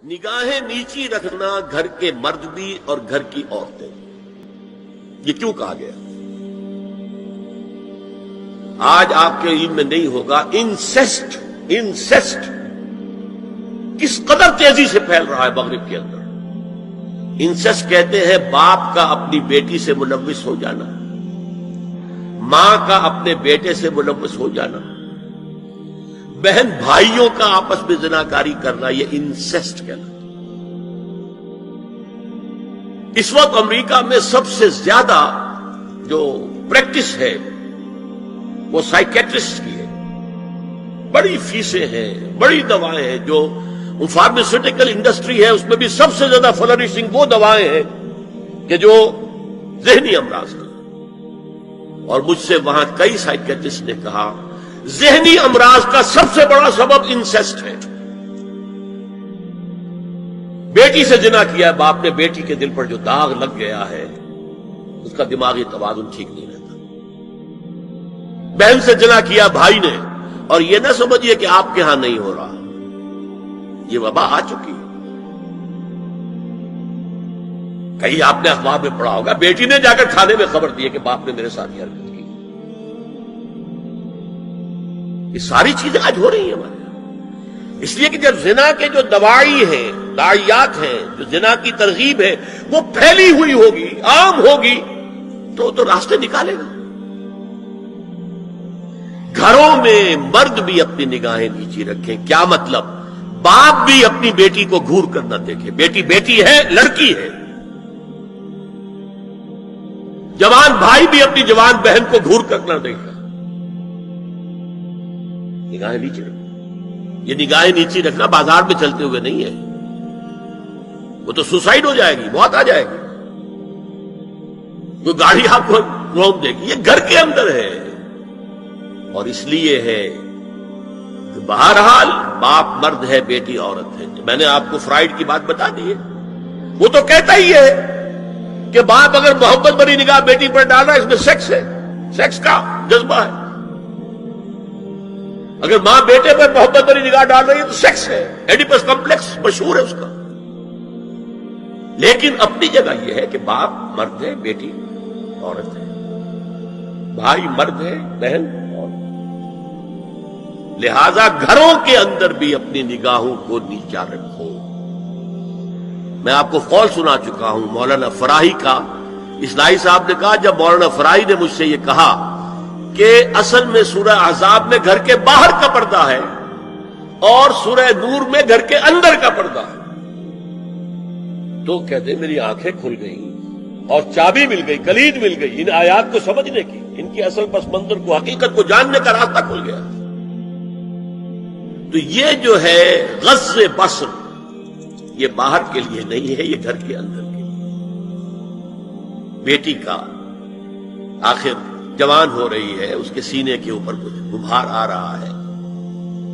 نگاہیں نیچی رکھنا گھر کے مرد بھی اور گھر کی عورتیں، یہ کیوں کہا گیا؟ آج آپ کے علم میں نہیں ہوگا انسیسٹ کس قدر تیزی سے پھیل رہا ہے مغرب کے اندر۔ انسیسٹ کہتے ہیں باپ کا اپنی بیٹی سے ملوث ہو جانا، ماں کا اپنے بیٹے سے ملوث ہو جانا، بہن بھائیوں کا آپس میں زناکاری کرنا، یہ انسیسٹ کہلاتا ہے۔ اس وقت امریکہ میں سب سے زیادہ جو پریکٹس ہے وہ سائیکیٹرسٹ کی ہے، بڑی فیسیں ہیں، بڑی دوائیں ہیں، جو فارماسیوٹیکل انڈسٹری ہے اس میں بھی سب سے زیادہ فلرشنگ وہ دوائیں ہیں کہ جو ذہنی امراض کا، اور مجھ سے وہاں کئی سائیکیٹرسٹ نے کہا ذہنی امراض کا سب سے بڑا سبب انسیسٹ ہے۔ بیٹی سے زنا کیا ہے باپ نے، بیٹی کے دل پر جو داغ لگ گیا ہے اس کا دماغی توازن ٹھیک نہیں رہتا۔ بہن سے زنا کیا بھائی نے، اور یہ نہ سمجھیے کہ آپ کے ہاں نہیں ہو رہا، یہ وبا آ چکی ہے۔ کہیں آپ نے اخبار میں پڑھا ہوگا بیٹی نے جا کر کھانے میں خبر دی ہے کہ باپ نے میرے ساتھ یہ حرکت کی۔ یہ ساری چیزیں آج ہو رہی ہیں ہمارے یہاں، اس لیے کہ جب زنا کے جو دواعی ہیں، داعیات ہیں، جو زنا کی ترغیب ہے وہ پھیلی ہوئی ہوگی، عام ہوگی، تو راستے نکالے گا۔ گھروں میں مرد بھی اپنی نگاہیں نیچی رکھیں۔ کیا مطلب؟ باپ بھی اپنی بیٹی کو گھور کر نہ دیکھے، بیٹی بیٹی ہے، لڑکی ہے۔ جوان بھائی بھی اپنی جوان بہن کو گھور کر نہ دیکھے۔ نگاہیں نیچی رکھنا، یہ نگاہیں نیچی رکھنا بازار میں چلتے ہوئے نہیں ہے، وہ تو سوسائڈ ہو جائے گی، موت آ جائے گی، وہ گاڑی آپ کو روک دے گی۔ یہ گھر کے اندر ہے، اور اس لیے ہے کہ بہرحال باپ مرد ہے، بیٹی عورت ہے۔ میں نے آپ کو فرائیڈ کی بات بتا دی ہے، وہ تو کہتا ہی ہے کہ باپ اگر محبت بھری نگاہ بیٹی پر ڈال رہا ہے اس میں سیکس ہے، سیکس کا جذبہ ہے۔ اگر ماں بیٹے پر محبت بھری نگاہ ڈال رہی ہے تو سیکس ہے، ایڈیپس کمپلیکس مشہور ہے اس کا۔ لیکن اپنی جگہ یہ ہے کہ باپ مرد ہے، بیٹی عورت ہے، بھائی مرد ہے، بہن عورت۔ لہذا گھروں کے اندر بھی اپنی نگاہوں کو نیچا رکھو۔ میں آپ کو قول سنا چکا ہوں مولانا فراہی کا۔ اصلاحی صاحب نے کہا، جب مولانا فراہی نے مجھ سے یہ کہا کہ اصل میں سورہ احزاب میں گھر کے باہر کا پردہ ہے اور سورہ نور میں گھر کے اندر کا پردہ ہے، تو کہتے میری آنکھیں کھل گئیں اور چابی مل گئی، کلید مل گئی ان آیات کو سمجھنے کی، ان کی اصل پس منظر کو، حقیقت کو جاننے کا راستہ کھل گیا۔ تو یہ جو ہے غض بصر، یہ باہر کے لیے نہیں ہے، یہ گھر کے اندر کے لیے۔ بیٹی کا آخر جوان ہو رہی ہے، اس کے سینے کے اوپر کچھ غبار آ رہا ہے،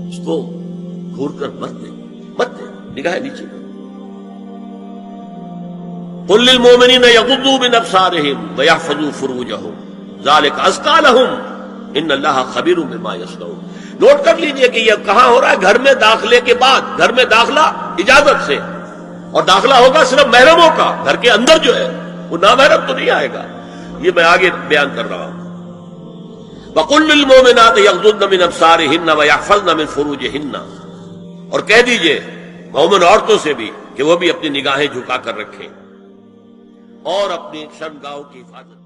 اس کو گھور کر مت دے، نگاہ نیچے۔ قل للمؤمنین یغضوا من ابصارہم ویحفظوا فروجہم ذلک ازکی لہم ان اللہ خبیر بما یصنعون۔ نوٹ کر لیجئے کہ یہ کہاں ہو رہا ہے؟ گھر میں داخلے کے بعد۔ گھر میں داخلہ اجازت سے، اور داخلہ ہوگا صرف محرموں کا۔ گھر کے اندر جو ہے وہ نامحرم تو نہیں آئے گا، یہ میں آگے بیان کر رہا ہوں۔ وَقُلْ لِلْمُؤْمِنَاتِ يَغْضُضْنَ مِنْ أَبْصَارِهِنَّ وَيَحْفَظْنَ مِنْ فُرُوجِهِنَّ، اور کہہ دیجئے مومن عورتوں سے بھی کہ وہ بھی اپنی نگاہیں جھکا کر رکھیں اور اپنی شرمگاہوں کی حفاظت